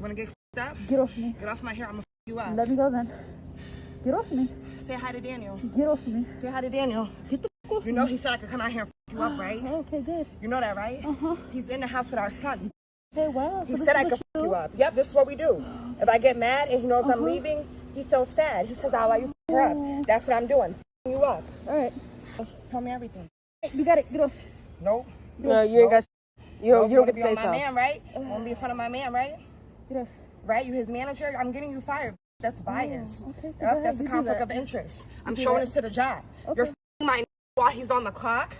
Wanna get up? Get off me. Get off my hair, I'm gonna you up. Let me go then. Get off me. Say hi to Daniel. Get off me. Say hi to Daniel. Get the f off You know he said I could come out here and you up, right? Okay, good. You know that, right? Uh-huh. He's in the house with our son. Hey, wow. He said I could you up. Yep, this is what we do. If I get mad and he knows I'm leaving, he feels sad. He says, I'll let you her up. That's what I'm doing. You up. All right. Tell me everything. Hey, you got it. Get off. Nope. No, you ain't got. You don't get to be say on my so. man, right? You wanna be in front of my man, right? Get off. Right? You his manager? I'm getting you fired. That's bias. Okay, so Yep, that's a conflict of interest. I'm showing this to the job. You're f***ing my while he's on the clock.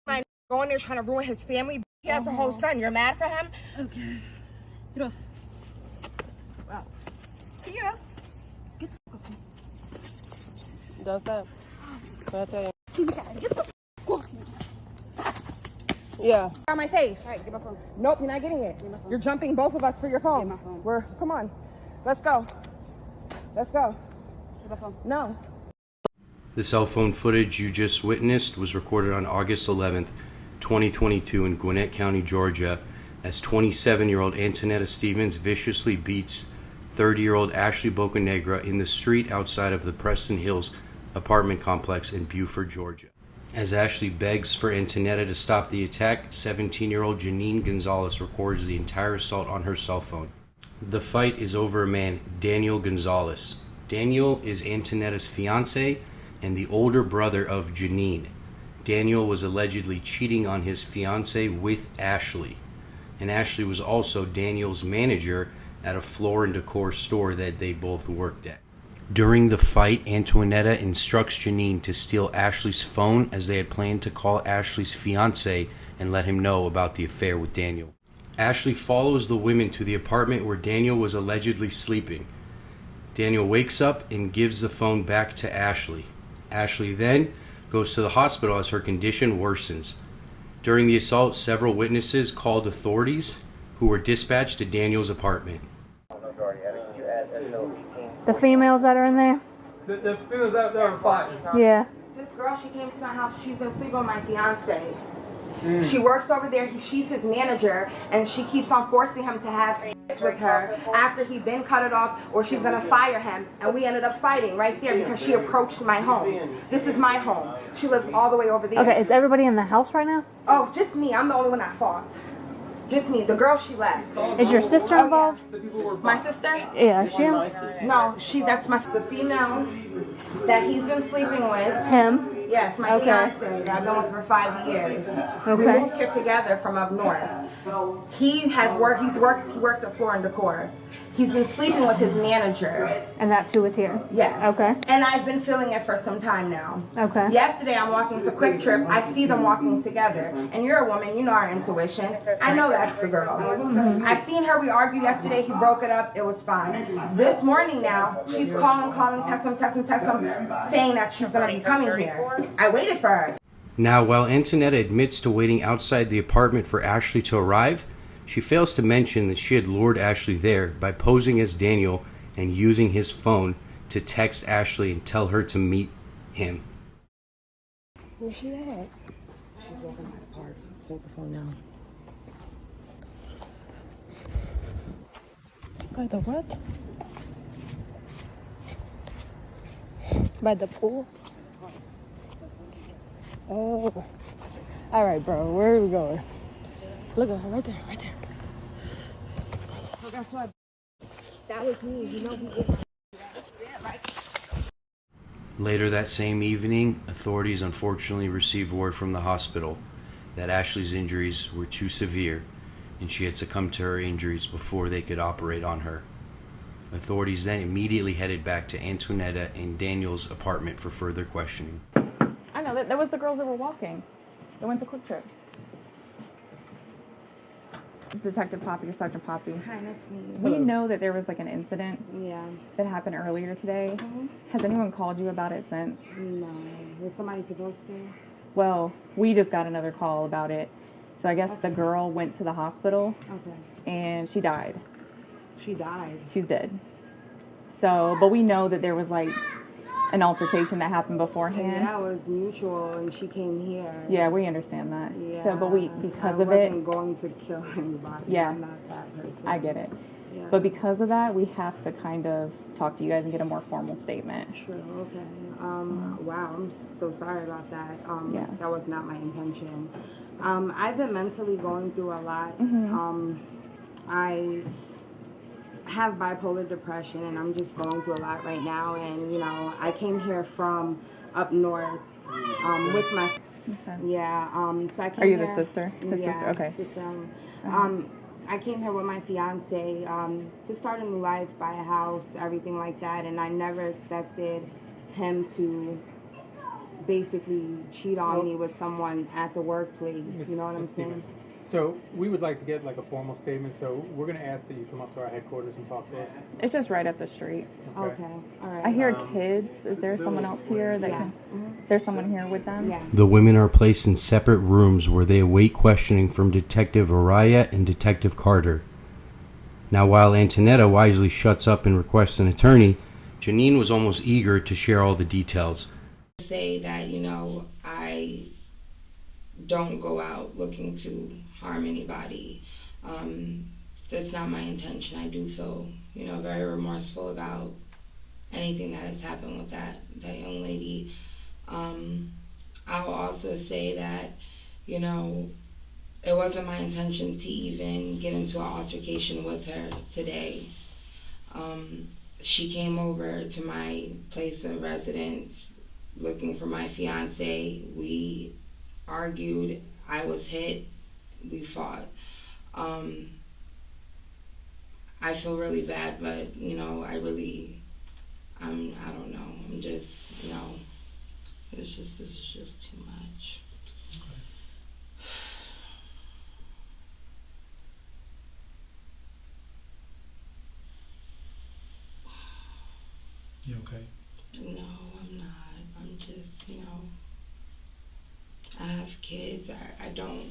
My going there trying to ruin his family. He has a whole son. You're mad for him? Okay. Get off. Wow. Get up. Get the f off me. Does that? What I tell you? Get the f off me. Yeah. On my face. All right, get my phone. Nope, you're not getting it. You're jumping both of us for your phone. Get my phone. Come on. Let's go. Let's go. Get my phone. No. The cell phone footage you just witnessed was recorded on August 11th, 2022 in Gwinnett County, Georgia, as 27-year-old Antonetta Stevens viciously beats 30-year-old Ashley Bocanegra in the street outside of the Preston Hills apartment complex in Buford, Georgia. As Ashley begs for Antineta to stop the attack, 17-year-old Janine Gonzalez records the entire assault on her cell phone. The fight is over a man, Daniel Gonzalez. Daniel is Antonetta's fiancé and the older brother of Janine. Daniel was allegedly cheating on his fiancée with Ashley, and Ashley was also Daniel's manager at a floor and decor store that they both worked at. During the fight, Antonetta instructs Janine to steal Ashley's phone as they had planned to call Ashley's fiancé and let him know about the affair with Daniel. Ashley follows the women to the apartment where Daniel was allegedly sleeping. Daniel wakes up and gives the phone back to Ashley. Ashley then goes to the hospital as her condition worsens. During the assault, several witnesses called authorities who were dispatched to Daniel's apartment. The females that are in there? The females out there are fighting. Yeah. This girl, she came to my house. She's been sleeping with my fiance. She works over there. She's his manager, and she keeps on forcing him to have sex with her after he been cut it off, or she's gonna fire him. And we ended up fighting right there because she approached my home. This is my home. She lives all the way over there. Okay, is everybody in the house right now? Oh, just me. I'm the only one at fault. Just me. The girl, she left. Is your sister involved? My sister? Yeah, is she? No, that's the female that he's been sleeping with. Him? Yes, my fiance that I've been with for 5 years. We moved here together from up north. He works at Floor and Decor. He's been sleeping with his manager. And that's who was here? Yes. Okay. And I've been feeling it for some time now. Okay. Yesterday I'm walking to Quick Trip. I see them walking together. And you're a woman, you know our intuition. I know that's the girl. I seen her, we argued yesterday, he broke it up, it was fine. This morning now, she's calling, text him, saying that she's gonna be coming here. I waited for her. Now, while Antineta admits to waiting outside the apartment for Ashley to arrive, she fails to mention that she had lured Ashley there by posing as Daniel and using his phone to text Ashley and tell her to meet him. Where's she at? She's walking by the park. Hold the phone now. By the what? By the pool? Oh. All right, bro. Where are we going? Look at her right there, right there. So guess what? That was me. You know who Later that same evening, authorities unfortunately received word from the hospital that Ashley's injuries were too severe and she had succumbed to her injuries before they could operate on her. Authorities then immediately headed back to Antonetta and Daniel's apartment for further questioning. I know, that was the girls that were walking. They went to Quick Trip. Detective Poppy or Sergeant Poppy. Hi, nice to meet you. We know that there was like an incident Yeah. that happened earlier today. Has anyone called you about it since? No. Was somebody supposed to? Well, we just got another call about it. So I guess the girl went to the hospital and she died. She died. She's dead. So, but we know that there was like an altercation that happened beforehand. And that was mutual, and she came here. Yeah, we understand that. Yeah. So, but because of I it, wasn't going to kill anybody. Yeah. I'm not that person. I get it. Yeah. But because of that, we have to kind of talk to you guys and get a more formal statement. Sure. Okay. Wow. I'm so sorry about that. Yeah. That was not my intention. I've been mentally going through a lot. I have bipolar depression, and I'm just going through a lot right now. And I came here from up north with my so I came Are you here, the sister? His sister? Okay. Sister. I came here with my fiance to start a new life, buy a house, everything like that, and I never expected him to basically cheat on me with someone at the workplace. You know what I'm saying? So we would like to get like a formal statement. So we're going to ask that you come up to our headquarters and talk to us. It's just right up the street. Okay. All right. I hear kids. Is there someone else here that can? There's someone here with them? Yeah. The women are placed in separate rooms where they await questioning from Detective Araya and Detective Carter. Now, while Antineta wisely shuts up and requests an attorney, Janine was almost eager to share all the details. Say that, I don't go out looking to harm anybody. That's not my intention. I do feel, very remorseful about anything that has happened with that young lady. I'll also say that, it wasn't my intention to even get into an altercation with her today. She came over to my place of residence looking for my fiance. We argued. I was hit. We fought. I feel really bad, but I don't know. I'm just, this is just too much. You okay? No, I'm not. I'm just, I have kids. I don't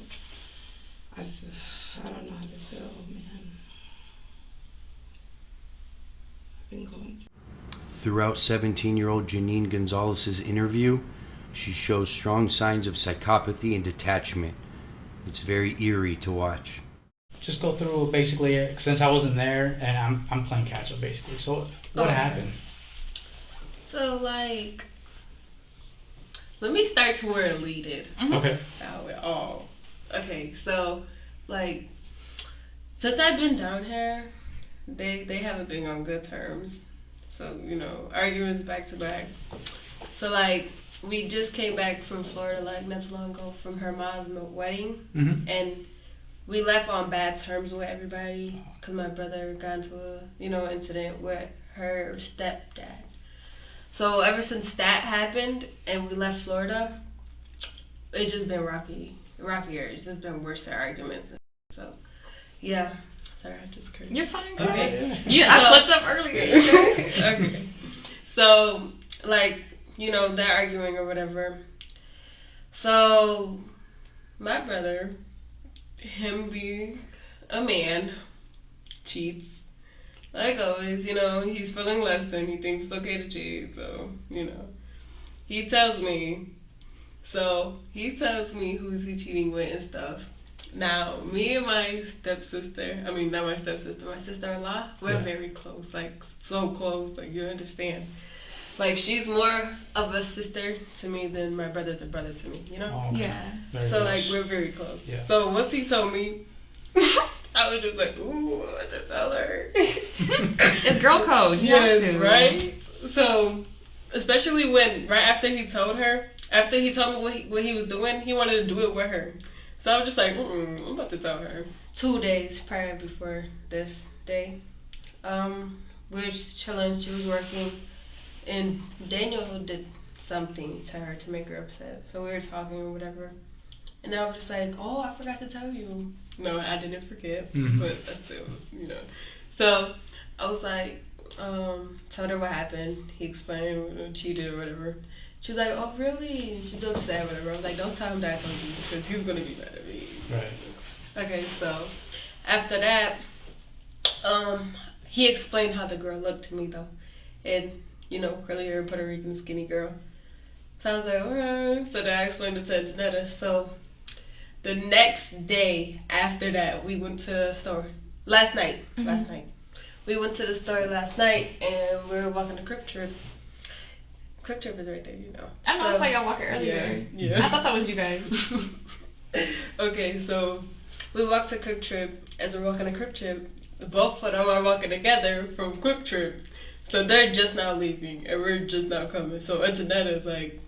know how to feel, man. I've been going Throughout 17-year-old Janine Gonzalez's interview, she shows strong signs of psychopathy and detachment. It's very eerie to watch. Just go through basically, since I wasn't there, and I'm playing catch up basically. So what happened? So let me start to where it leaded. Okay. How it all. Okay, so since I've been down here, they haven't been on good terms. So arguments back to back. So we just came back from Florida not too long ago from her mom's wedding, and we left on bad terms with everybody because my brother got into a incident with her stepdad. So ever since that happened and we left Florida, it's just been rockier. It's just been worse arguments. So yeah, sorry, I just cursed. You're fine. Okay. I flipped up earlier. Okay. So they're arguing or whatever. So my brother, him being a man, cheats. Like always, he's feeling less than, he thinks it's okay to cheat, so, he tells me. So, he tells me who's he cheating with and stuff. Now, me and my stepsister, not my stepsister, my sister-in-law, we're very close, so close, you understand. She's more of a sister to me than my brother's a brother to me, Oh, Yeah. very So, close. we're very close. Yeah. So, once he told me, I was just like, ooh, what to tell her? It's girl code. Yes, right? So, especially right after he told me what he was doing, he wanted to do it with her. So I was just like, I'm about to tell her. 2 days prior before this day, we were just chilling, she was working, and Daniel did something to her to make her upset. So we were talking or whatever. And I was just like, oh, I forgot to tell you. No, I didn't forget, but I still, So I was like, told her what happened. He explained, cheated or whatever. She was like, oh, really? And she's upset or whatever. I was like, don't tell him that I told you because he's going to be mad at me. Right. Okay, so after that, he explained how the girl looked to me, though. And, curly hair, Puerto Rican, skinny girl. So I was like, alright. So then I explained it to Antineta. So the next day after that, we went to the store. Last night. we went to the store last night and we were walking the Quick Trip. Quick Trip is right there, you know. I know, I saw y'all walking earlier. Yeah. I thought that was you guys. Okay, so we walked to Quick Trip. As we're walking to Quick Trip, both of them are walking together from Quick Trip. So they're just now leaving and we're just now coming. So Antineta is like,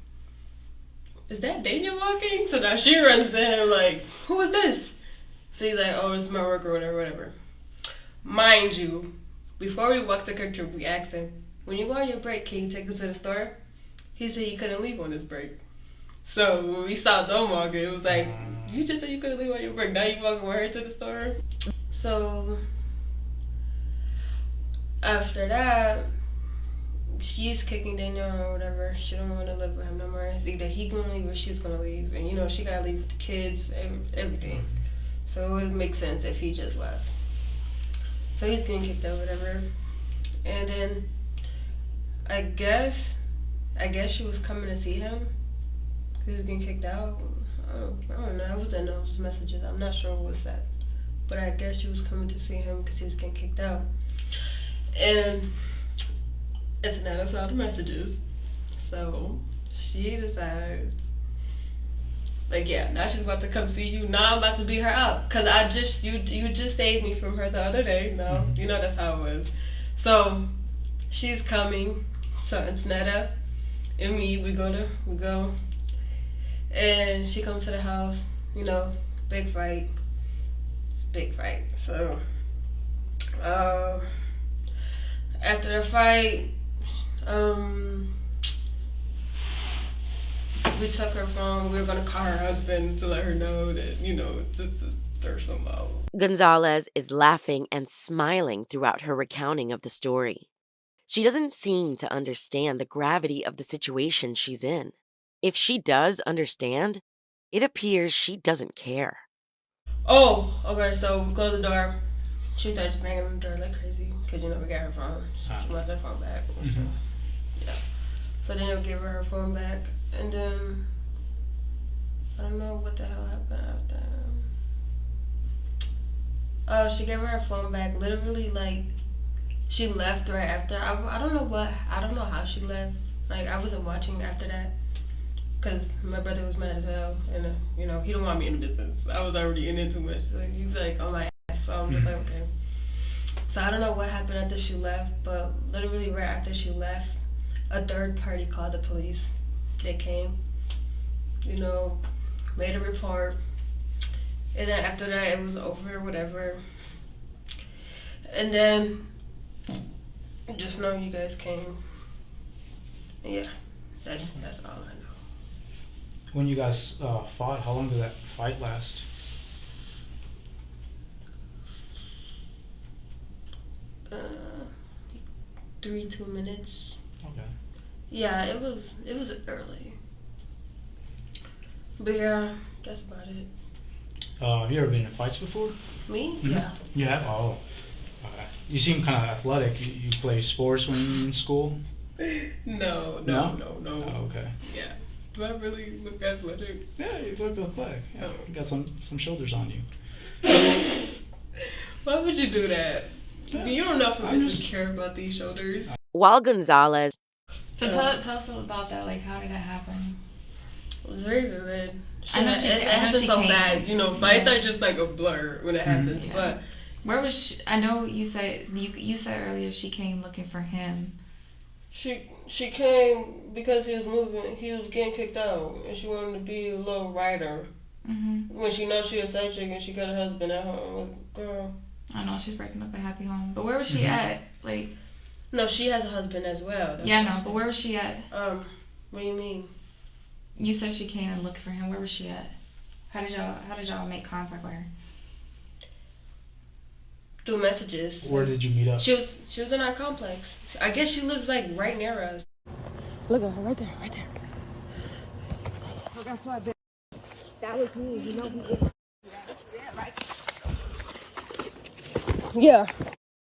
is that Daniel walking? So now she runs to him like, who is this? So he's like, oh, it's my work or whatever. Mind you, before we walked to Quick Trip, we asked him, when you go on your break, can you take us to the store? He said he couldn't leave on his break. So when we saw them walking, it was like, you just said you couldn't leave on your break. Now you walking with her to the store? So after that, she's kicking Daniel or whatever. She don't want to live with him no more. It's either he gonna leave or she's gonna leave. And you know, she gotta leave with the kids, everything. So it would make sense if he just left. So he's getting kicked out, whatever. And then I guess she was coming to see him. He was getting kicked out. I don't know. I was in those messages. I'm not sure what was said. But I guess she was coming to see him because he was getting kicked out. And Antineta saw the messages. So she decides, like, yeah, now she's about to come see you. Now I'm about to beat her up. Because you just saved me from her the other day. No, you know that's how it was. So she's coming. So Antineta and me, we go. And she comes to the house, you know, big fight. So, after the fight, we took her phone. We were gonna call her husband to let her know that, you know, to stir some out. Gonzalez is laughing and smiling throughout her recounting of the story. She doesn't seem to understand the gravity of the situation she's in. If she does understand, it appears she doesn't care. Oh, okay, so we closed the door. She started just banging on the door like crazy because, you know, we got her phone. She wants her phone back. Mm-hmm. Yeah. So then we gave her phone back, and then I don't know what the hell happened after. She gave her phone back. Literally, like, she left right after. I don't know how she left. Like, I wasn't watching after that. Because my brother was mad as hell, and you know, he don't want me in the business. I was already in it too much. So he's like on my ass, so I'm just like, okay. So I don't know what happened after she left, but literally right after she left, a third party called the police. They came, you know, made a report, and then after that it was over, whatever. And then just know you guys came. Yeah, that's all I know. When you guys fought, how long did that fight last? 2 minutes. Okay. Yeah, it was early. But yeah, that's about it. Have you ever been in fights before? Me? Mm-hmm. Yeah. You have? Oh. You seem kind of athletic. You play sports when you're in school? No. Oh, okay. Yeah. Do I really look athletic? Yeah, you look athletic. Yeah, you got some shoulders on you. Why would you do that? Yeah. You don't know if I just care about these shoulders. While Gonzalez... So tell us about that. Like, how did that happen? It was very vivid. I know it happens so fast. You know, fights are just like a blur when it happens. Yeah. But where was she? I know you said earlier she came looking for him. She came because he was getting kicked out, and she wanted to be a little writer. Mm-hmm. When she knows she a side chick and she got a husband at home, like, girl. I know she's breaking up a happy home, but where was she at? Like, no, she has a husband as well. Yeah, no, but where was she at? What do you mean? You said she came and looked for him. Where was she at? How did y'all make contact with her? Through messages. Where did you meet up? She was in our complex. I guess she lives like right near us. Look at her right there. So that's why that was me. You know who did that, right? Yeah.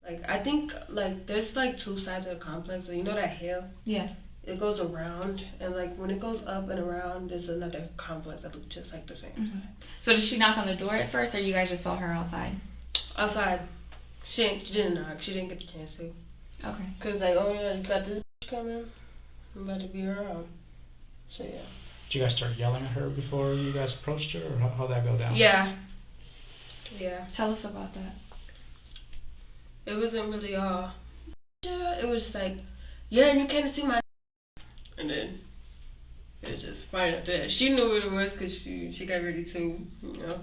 Like, I think, like, there's like two sides of the complex. So you know that hill? Yeah. It goes around, and like when it goes up and around, there's another complex that looks just like the same side. So did she knock on the door at first, or you guys just saw her outside? Outside. She didn't knock. She didn't get the chance to. Okay. Cause like, oh yeah, you got this bitch coming. I'm about to be around. So yeah. Did you guys start yelling at her before you guys approached her, or how'd that go down? Yeah. Yeah. Tell us about that. It wasn't really all. Yeah, it was just like, yeah, and you can't see my. And then it was just fine after that. She knew what it was because she got ready too, you know.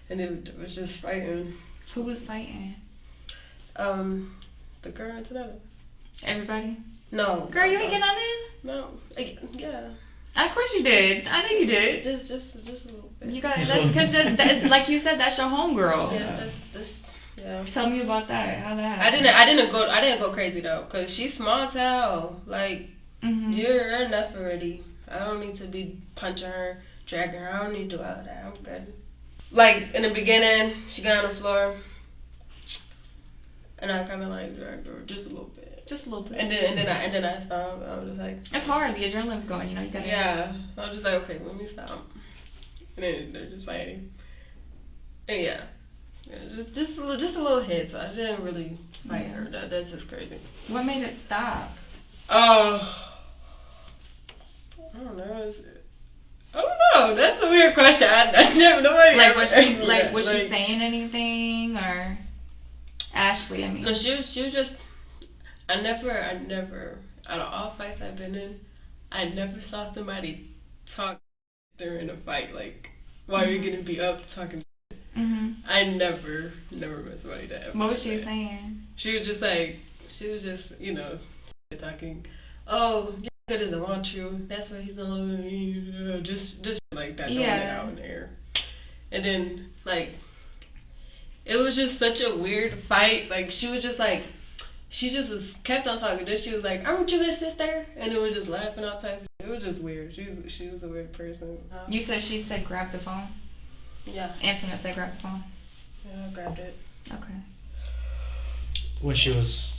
And it was just fighting. Who was fighting? The girl Antineta. Everybody? No. Girl, you ain't get on in? No. Yeah. Of course you did. I know you did. Just a little bit. You guys, that's because like you said, that's your homegirl. Yeah, that's yeah. Tell me about that. How that happened. I didn't go crazy though, cause she's small as hell. Like you're enough already. I don't need to be punching her, dragging her. I don't need to do all of that. I'm good. Like in the beginning, she got on the floor, and I kind of like dragged her just a little bit. Just a little bit. And then I stopped. I was just like, it's hard. The adrenaline's going. You know, you gotta. Yeah. I was just like, okay, let me stop. And then they're just fighting. And yeah, just a little hit. So I didn't really fight her. That's just crazy. What made it stop? I don't know. I don't know. That's a weird question. I never nobody. Like was she saying anything or Ashley? I mean, no, she was just. I never, out of all fights I've been in, I never saw somebody talk during a fight, like, while you're gonna be up talking. I never met somebody that ever. What was she saying? She was just, you know, talking, oh, that doesn't want you, that's why he's not loving me, just like that, throwing it out in the air. And then, like, it was just such a weird fight, like, she was just like, she just kept on talking. Then she was like, "Aren't you his sister?" And it was just laughing all type of shit. It was just weird. She was a weird person. You said she said grab the phone? Yeah. Antonetta said grab the phone? Yeah, I grabbed it. Okay. When she was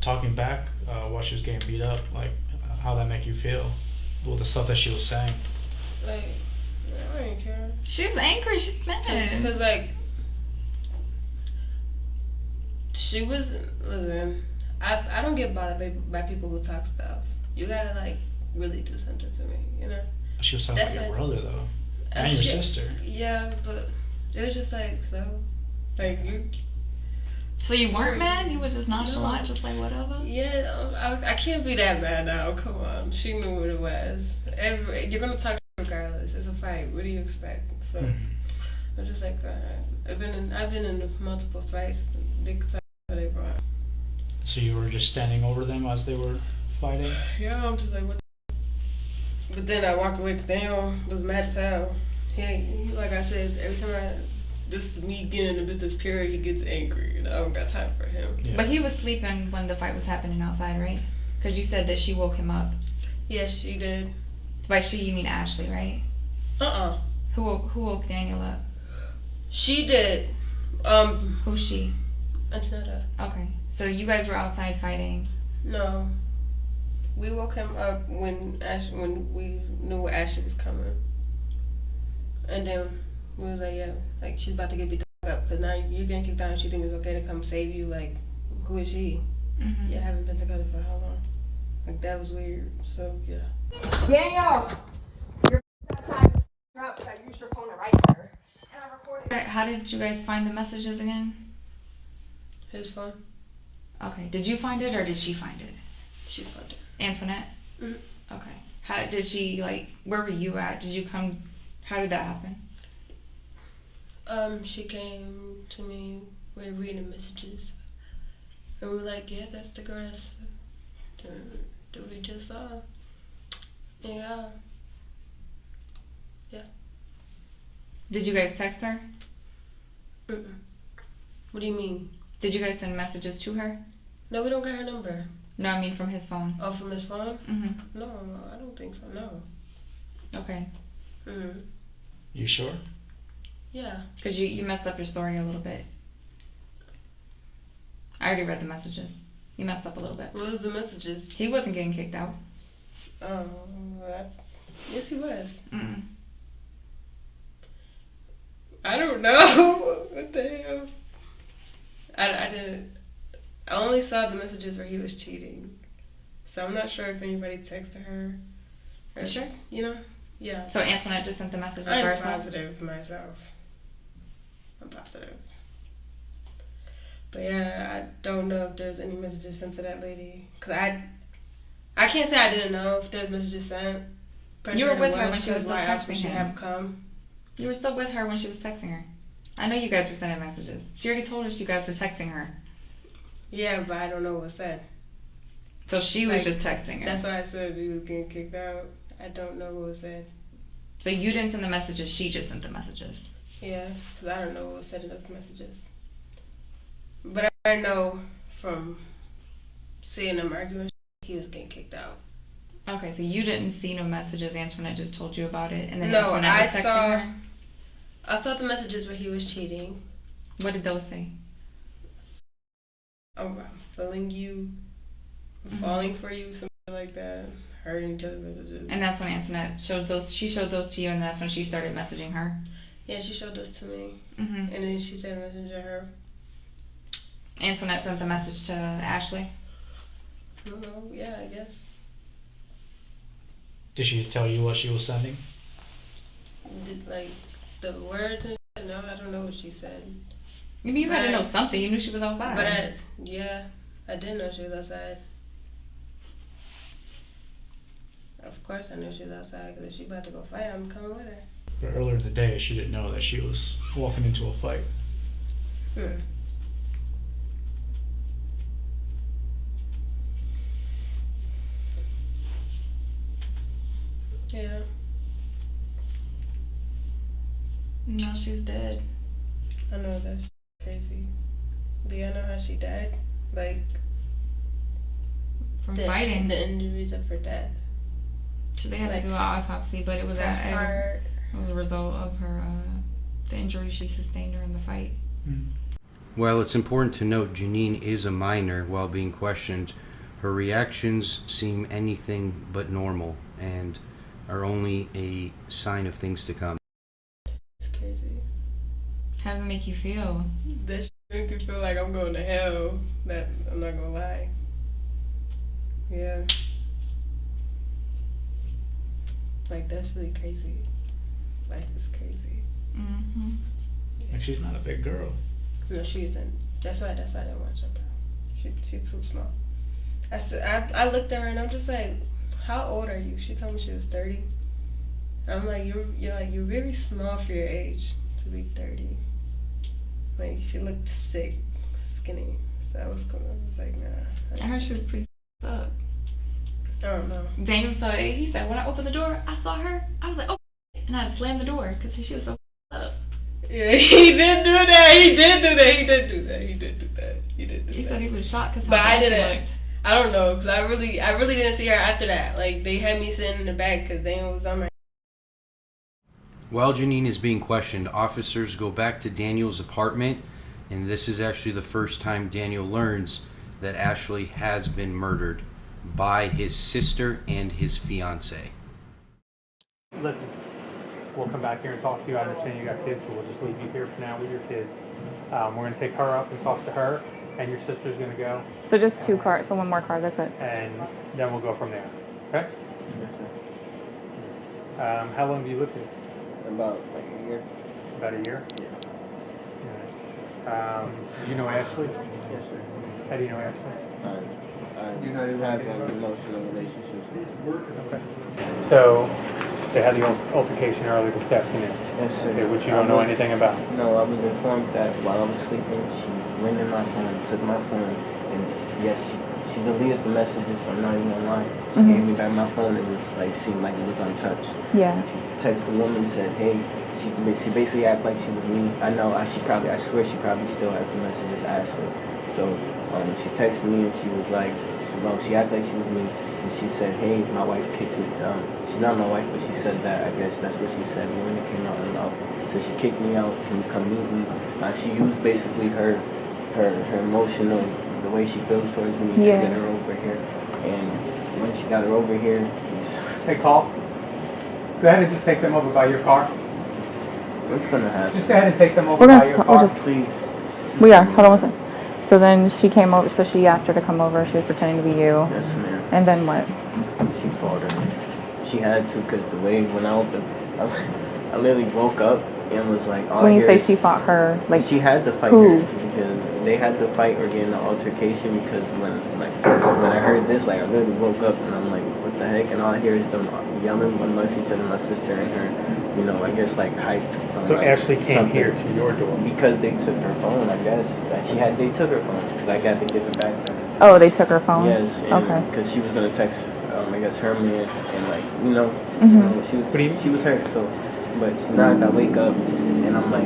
talking back while she was getting beat up, like, how'd that make you feel? With the stuff that she was saying? Like, I didn't care. She's angry. She's mad. Because, like, she was, listen, I don't get bothered by people who talk stuff. You gotta, like, really do something to me, you know? She was talking about your brother, though. And your sister. Yeah, but it was just like, so, like, you. So you weren't mad? You was just nonchalant, just like whatever? Yeah, I can't be that mad now. Come on. She knew what it was. You're gonna talk regardless. It's a fight. What do you expect? So, I'm just like, I've been in multiple fights. They brought. So you were just standing over them as they were fighting? Yeah, I'm just like, what the. But then I walked away because Daniel was mad as hell. He, like I said, every time this is me getting into business period, he gets angry, and I don't got time for him. Yeah. But he was sleeping when the fight was happening outside, right? Because you said that she woke him up. Yes, she did. By she, you mean Ashley, right? Who woke Daniel up? She did. Who's she? Antineta. Okay. So you guys were outside fighting? No. We woke him up when we knew Ashley was coming. And then we was like, yeah, like she's about to get beat up because now you're getting kicked out and she thinks it's okay to come save you. Like, who is she? Yeah, I haven't been together for how long? Like, that was weird. So, yeah. Daniel! You're outside the truck because I used your phone to write her. And I recorded it. How did you guys find the messages again? His phone. Okay. Did you find it or did she find it? She found it. Antoinette? Okay. How did she, like, where were you at? Did you come, how did that happen? She came to me, we were reading messages. And we were like, yeah, that's the girl that we just saw. Yeah. Yeah. Did you guys text her? What do you mean? Did you guys send messages to her? No, we don't got her number. No, I mean from his phone. Oh, from his phone? No, I don't think so, no. Okay. You sure? Yeah. Because you messed up your story a little bit. I already read the messages. You messed up a little bit. What was the messages? He wasn't getting kicked out. Oh, yes he was. I don't know. What the hell? I didn't. I only saw the messages where he was cheating. So I'm not sure if anybody texted her. You sure? You know? Yeah. So Antoinette just sent the messages I'm herself? positive myself. I'm positive. But yeah, I don't know if there's any messages sent to that lady. Because I can't say I didn't know if there's messages sent. But You were with her when she was still why else would texting she him. have come? You were still with her when she was texting her. I know you guys were sending messages. She already told us you guys were texting her. Yeah, but I don't know what was said. So she was just texting her. That's why I said you was getting kicked out. I don't know what was said. So you didn't send the messages, she just sent the messages. Yeah, because I don't know what was said in those messages. But I know from seeing them arguing, he was getting kicked out. Okay, so you didn't see no messages. Antoinette just told you about it, and then No, Antoinette was texting her? I saw the messages where he was cheating. What did those say? Oh, I'm feeling you, I'm falling for you, something like that. Hurting each other's messages. And that's when Antoinette showed those. She showed those to you, and that's when she started messaging her. Yeah, she showed those to me. Mhm. And then she said messenger her. Antoinette sent the message to Ashley. I don't know. Yeah, I guess. Did she tell you what she was sending? Did like the words and shit? No, I don't know what she said. You had to know something. You knew she was outside. But I didn't know she was outside. Of course I knew she was outside, because if she about to go fight, I'm coming with her. But earlier in the day, she didn't know that she was walking into a fight. Yeah. No, she's dead. I know, that's crazy. Do y'all know how she died? Like, from fighting. The injuries of her death. So they had to do an autopsy, but it was a result of her the injuries she sustained during the fight. While it's important to note Janine is a minor while being questioned, her reactions seem anything but normal and are only a sign of things to come. It's crazy. How does it make you feel? This make me feel like I'm going to hell. That I'm not gonna lie. Yeah. Like, that's really crazy. Life is crazy. Mhm. And she's not a big girl. No, she isn't. That's why I didn't watch her. She's too small. I looked at her and I'm just like, how old are you? She told me she was 30. I'm like, you're very small for your age to be 30. Like, she looked sick, skinny. So I was like, nah. I heard she was pretty up. I don't know. Daniel saw it. He said, when I opened the door, I saw her. I was like, oh, and I slammed the door because she was so up. Yeah, he did do that. He did do that. He said he was shocked because but I she didn't. looked. I don't know, because I really didn't see her after that. Like, they had me sitting in the back because Daniel was on my. While Janine is being questioned, officers go back to Daniel's apartment, and this is actually the first time Daniel learns that Ashley has been murdered by his sister and his fiancé. Listen, we'll come back here and talk to you. I understand you got kids, so we'll just leave you here for now with your kids. We're going to take her up and talk to her, and your sister's going to go. So just 2 cars, so 1 more car, that's it. And then we'll go from there. Okay? Yes, sir. How long do you live here? About like a year. About a year? Yeah. All right. Do you know Ashley? Yes, sir. How do you know Ashley? I have an emotional relationship with her. Okay. So, they had the altercation earlier this afternoon? Yes, sir. Okay, which you don't know anything about? No, I was informed that while I was sleeping, she went in my phone, took my phone, and yes, she deleted the messages. I'm not even gonna lie. She gave me back my phone. It was like seemed like it was untouched. Yeah. She texted the woman and said, "Hey." She basically acted like she was me. I know. I swear she probably still has the messages, Ashley. So she texted me and she was like, she acted like she was me, and she said, "Hey, my wife kicked me." She's not my wife, but she said that. I guess that's what she said when it came out in love. So she kicked me out. Can you come meet me? She used basically her emotional, the way she feels towards me, to get her over here. And when she got her over here, hey, Carl. Go ahead and just take them over by your car. What's gonna happen? Just go ahead and take them over by your car, please. We are. Hold on one second. So then she came over, so she asked her to come over. She was pretending to be you. Yes, ma'am. And then what? She fought her. She had to, because the way when I literally woke up and was like, when you say she fought her, like she had to fight who? her because they had to fight or get in an altercation. Because when I heard this, like I literally woke up and I'm like, what the heck? And all I hear is them yelling amongst each other, my sister and her. You know, I guess like hyped. So Ashley came here to your door because they took her phone. I guess they took her phone. I got to give it back to her. Oh, they took her phone. Yes. Okay. Because she was gonna text, I guess her man, and like she was hurt. So, but now I wake up and I'm like,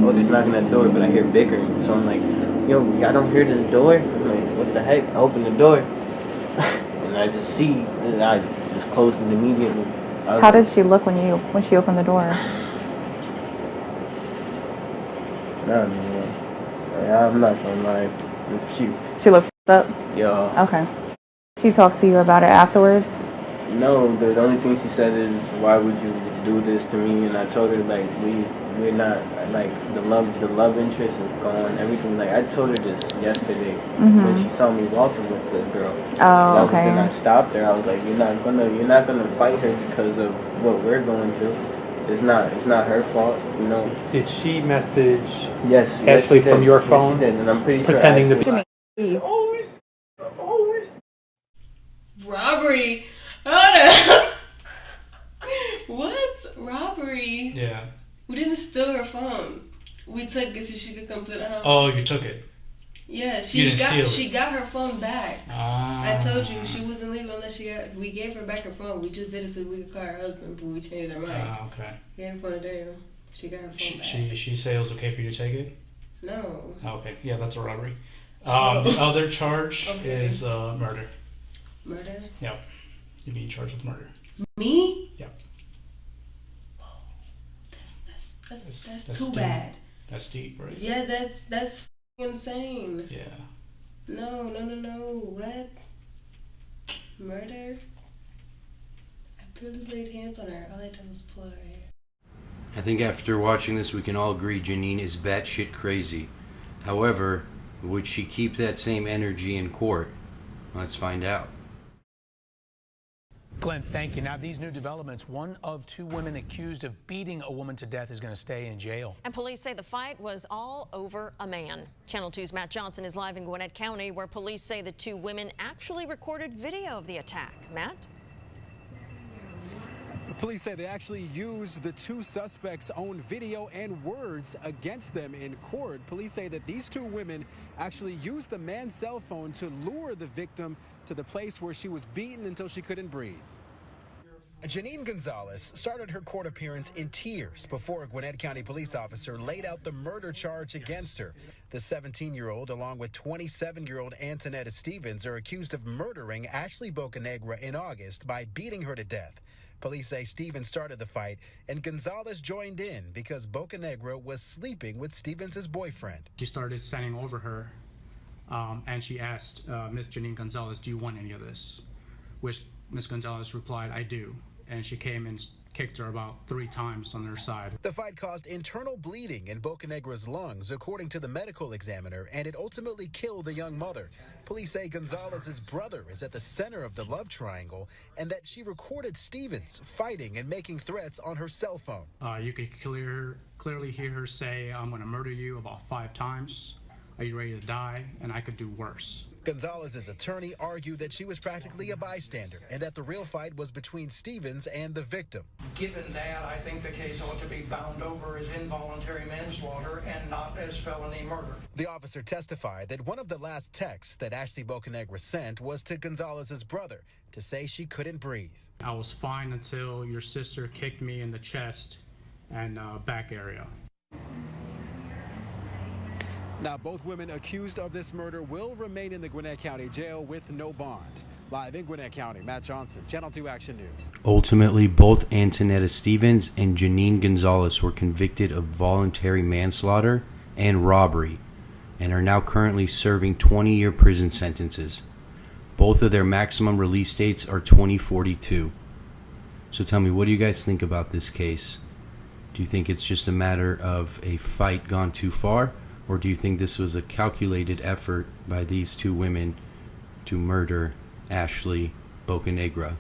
oh, there's knocking at the door, but I hear bickering. So I'm like, yo, I don't hear this door. I'm like, what the heck? I open the door and I just see, I just closed it immediately. How did she look when she opened the door? I'm not gonna lie. She looked up? Yeah. Okay. She talked to you about it afterwards? No, the only thing she said is, why would you do this to me? And I told her, like, we're not, like, the love interest is gone, everything. Like, I told her this yesterday when she saw me walking with the girl. Oh, okay. And I stopped her. I was like, you're not gonna fight her because of what we're going through. It's not her fault, you know. Did she message Ashley from your phone? She did, and I'm pretty pretending sure to be. Robbery. Hold up. What? Robbery? Yeah. We didn't steal her phone. We took it so she could come to the house. Oh, you took it? Yeah, she got her phone back. Ah. I told you she wasn't leaving unless we gave her back her phone. We just did it so we could call her husband, but we changed our mind. Ah, okay. We had her phone today. She got her phone back. She say it was okay for you to take it? No. Okay, yeah, that's a robbery. The other charge is murder. Murder? Yep. You're being charged with murder. Me? Yep. That's too bad. That's deep, right? Yeah, that's insane. Yeah. No. What? Murder? I barely laid hands on her. All I did was pull her hair. I think after watching this, we can all agree Janine is batshit crazy. However, would she keep that same energy in court? Let's find out. Glenn, thank you. Now, these new developments, one of two women accused of beating a woman to death is going to stay in jail. And police say the fight was all over a man. Channel 2's Matt Johnson is live in Gwinnett County, where police say the two women actually recorded video of the attack. Matt? Police say they actually used the two suspects' own video and words against them in court. Police say that these two women actually used the man's cell phone to lure the victim to the place where she was beaten until she couldn't breathe. Janine Gonzalez started her court appearance in tears before a Gwinnett County police officer laid out the murder charge against her. The 17-year-old, along with 27-year-old Antonetta Stevens, are accused of murdering Ashley Bocanegra in August by beating her to death. Police say Stevens started the fight, and Gonzalez joined in because Bocanegra was sleeping with Stevens' boyfriend. She started standing over her, and she asked Miss Janine Gonzalez, do you want any of this? Which Miss Gonzalez replied, I do. And she came and kicked her about 3 times on her side. The fight caused internal bleeding in Bocanegra's lungs, according to the medical examiner, and it ultimately killed the young mother. Police say Gonzalez's brother is at the center of the love triangle and that she recorded Stevens fighting and making threats on her cell phone. You could clearly hear her say, I'm going to murder you about 5 times. Are you ready to die? And I could do worse. Gonzalez's attorney argued that she was practically a bystander and that the real fight was between Stevens and the victim. Given that, I think the case ought to be bound over as involuntary manslaughter and not as felony murder. The officer testified that one of the last texts that Ashley Bocanegra sent was to Gonzalez's brother to say she couldn't breathe. I was fine until your sister kicked me in the chest and back area. Now, both women accused of this murder will remain in the Gwinnett County Jail with no bond. Live in Gwinnett County, Matt Johnson, Channel 2 Action News. Ultimately, both Antineta Stevens and Janine Gonzalez were convicted of voluntary manslaughter and robbery and are now currently serving 20-year prison sentences. Both of their maximum release dates are 2042. So tell me, what do you guys think about this case? Do you think it's just a matter of a fight gone too far? Or do you think this was a calculated effort by these two women to murder Ashley Bocanegra?